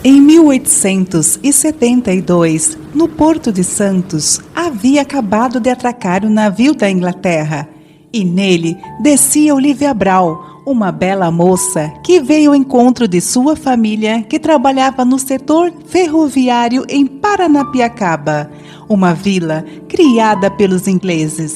Em 1872, no Porto de Santos, havia acabado de atracar o navio da Inglaterra e nele descia Olivia Brau, uma bela moça que veio ao encontro de sua família que trabalhava no setor ferroviário em Paranapiacaba, uma vila criada pelos ingleses.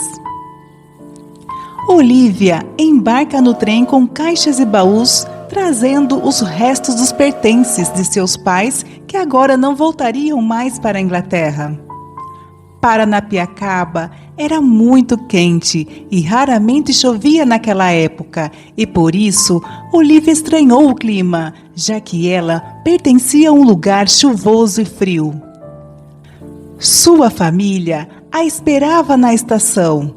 Olivia embarca no trem com caixas e baús, trazendo os restos dos pertences de seus pais que agora não voltariam mais para a Inglaterra. Paranapiacaba era muito quente e raramente chovia naquela época, e por isso Olivia estranhou o clima, já que ela pertencia a um lugar chuvoso e frio. Sua família a esperava na estação.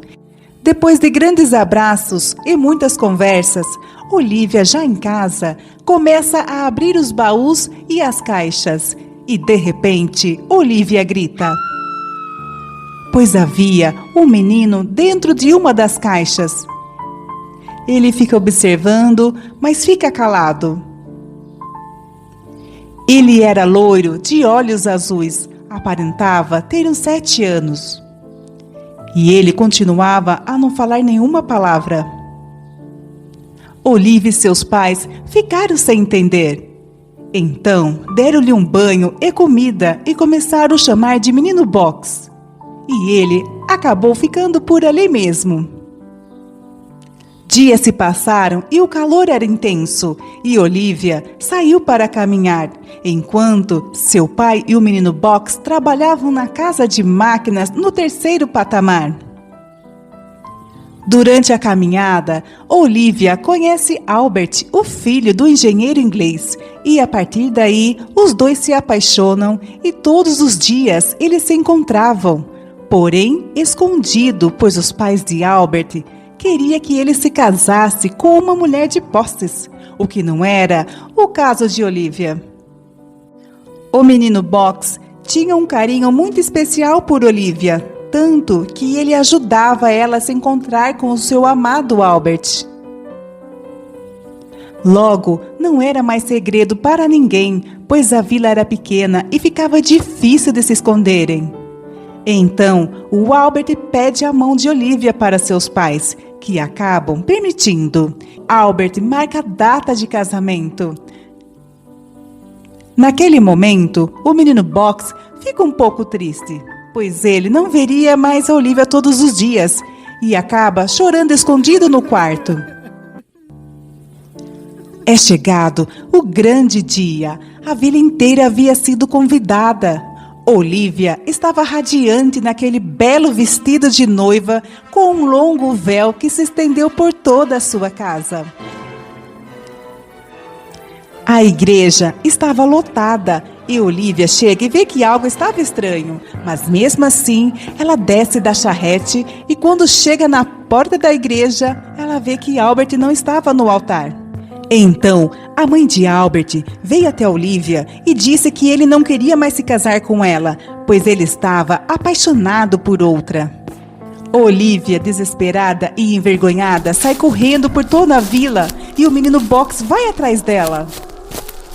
Depois de grandes abraços e muitas conversas, Olivia, já em casa, começa a abrir os baús e as caixas. E, de repente, Olivia grita, pois havia um menino dentro de uma das caixas. Ele fica observando, mas fica calado. Ele era loiro, de olhos azuis, aparentava ter uns 7 anos. E ele continuava a não falar nenhuma palavra. Olivia e seus pais ficaram sem entender. Então, deram-lhe um banho e comida e começaram a chamar de Menino Box. E ele acabou ficando por ali mesmo. Dias se passaram e o calor era intenso, e Olivia saiu para caminhar, enquanto seu pai e o Menino Box trabalhavam na casa de máquinas no 3º patamar. Durante a caminhada, Olivia conhece Albert, o filho do engenheiro inglês, e a partir daí os dois se apaixonam e todos os dias eles se encontravam, porém escondido, pois os pais de Albert queria que ele se casasse com uma mulher de posses, o que não era o caso de Olivia. O Menino Box tinha um carinho muito especial por Olivia, tanto que ele ajudava ela a se encontrar com o seu amado Albert. Logo, não era mais segredo para ninguém, pois a vila era pequena e ficava difícil de se esconderem. Então, o Albert pede a mão de Olivia para seus pais, que acabam permitindo. Albert marca a data de casamento. Naquele momento, o Menino Box fica um pouco triste, pois ele não veria mais a Olivia todos os dias e acaba chorando escondido no quarto. É chegado o grande dia. A vila inteira havia sido convidada. Olivia estava radiante naquele belo vestido de noiva com um longo véu que se estendeu por toda a sua casa. A igreja estava lotada e Olivia chega e vê que algo estava estranho, mas mesmo assim ela desce da charrete e quando chega na porta da igreja, ela vê que Albert não estava no altar. Então, a mãe de Albert veio até Olivia e disse que ele não queria mais se casar com ela, pois ele estava apaixonado por outra. Olivia, desesperada e envergonhada, sai correndo por toda a vila e o Menino Box vai atrás dela.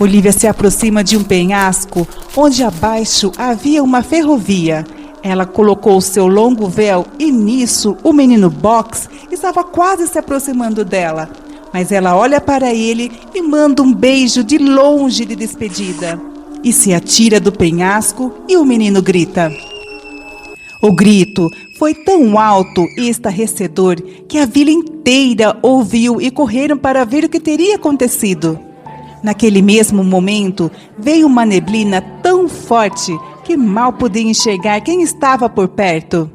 Olivia se aproxima de um penhasco, onde abaixo havia uma ferrovia. Ela colocou seu longo véu e nisso o Menino Box estava quase se aproximando dela. Mas ela olha para ele e manda um beijo de longe de despedida. E se atira do penhasco e o menino grita. O grito foi tão alto e estarrecedor que a vila inteira ouviu e correram para ver o que teria acontecido. Naquele mesmo momento, veio uma neblina tão forte que mal podia enxergar quem estava por perto.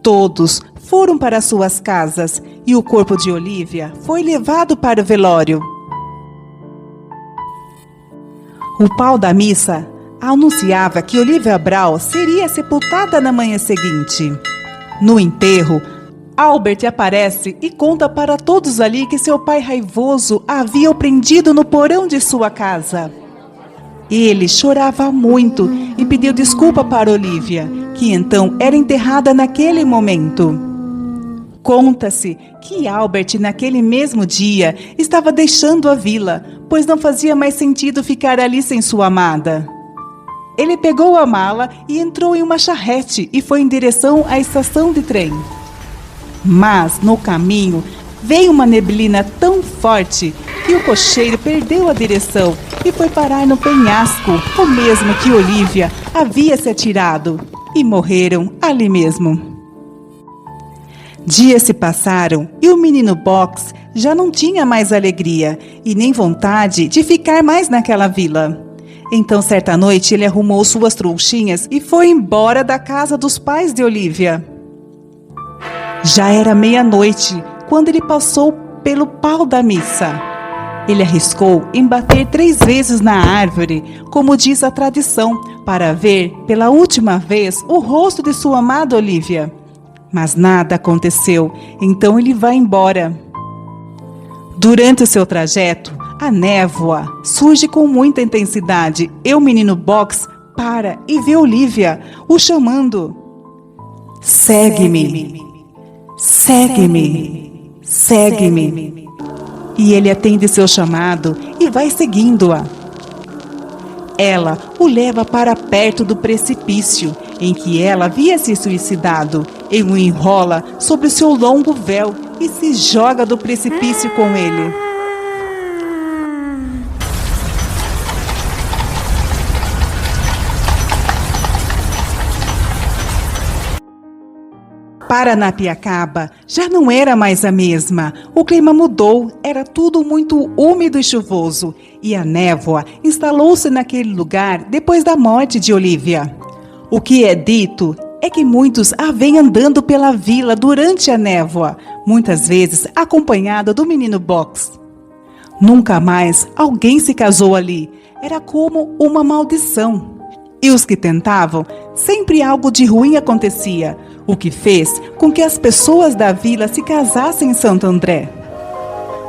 Todos foram para suas casas e o corpo de Olivia foi levado para o velório. O pau da missa anunciava que Olivia Brau seria sepultada na manhã seguinte. No enterro, Albert aparece e conta para todos ali que seu pai raivoso a havia o prendido no porão de sua casa. Ele chorava muito e pediu desculpa para Olivia, que então era enterrada naquele momento. Conta-se que Albert, naquele mesmo dia, estava deixando a vila, pois não fazia mais sentido ficar ali sem sua amada. Ele pegou a mala e entrou em uma charrete e foi em direção à estação de trem. Mas, no caminho, veio uma neblina tão forte que o cocheiro perdeu a direção e foi parar no penhasco, o mesmo que Olivia havia se atirado, e morreram ali mesmo. Dias se passaram e o menino Box já não tinha mais alegria e nem vontade de ficar mais naquela vila. Então, certa noite, ele arrumou suas trouxinhas e foi embora da casa dos pais de Olivia. Já era meia-noite quando ele passou pelo pau da missa. Ele arriscou em bater 3 vezes na árvore, como diz a tradição, para ver pela última vez o rosto de sua amada Olivia. Mas nada aconteceu, então ele vai embora. Durante o seu trajeto, a névoa surge com muita intensidade e o menino Box para e vê Olivia o chamando. Segue-me, segue-me, segue-me. E ele atende seu chamado e vai seguindo-a. Ela o leva para perto do precipício em que ela havia se suicidado e o enrola sobre o seu longo véu e se joga do precipício com ele. Paranapiacaba já não era mais a mesma. O clima mudou, era tudo muito úmido e chuvoso, e a névoa instalou-se naquele lugar depois da morte de Olivia. O que é dito é que muitos a vêm andando pela vila durante a névoa, muitas vezes acompanhada do menino Box. Nunca mais alguém se casou ali, era como uma maldição. E os que tentavam, sempre algo de ruim acontecia, o que fez com que as pessoas da vila se casassem em Santo André.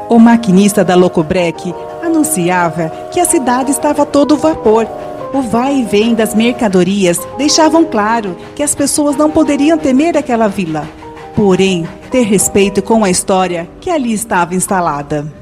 O maquinista da Locobrec anunciava que a cidade estava a todo vapor. O vai e vem das mercadorias deixavam claro que as pessoas não poderiam temer aquela vila, porém ter respeito com a história que ali estava instalada.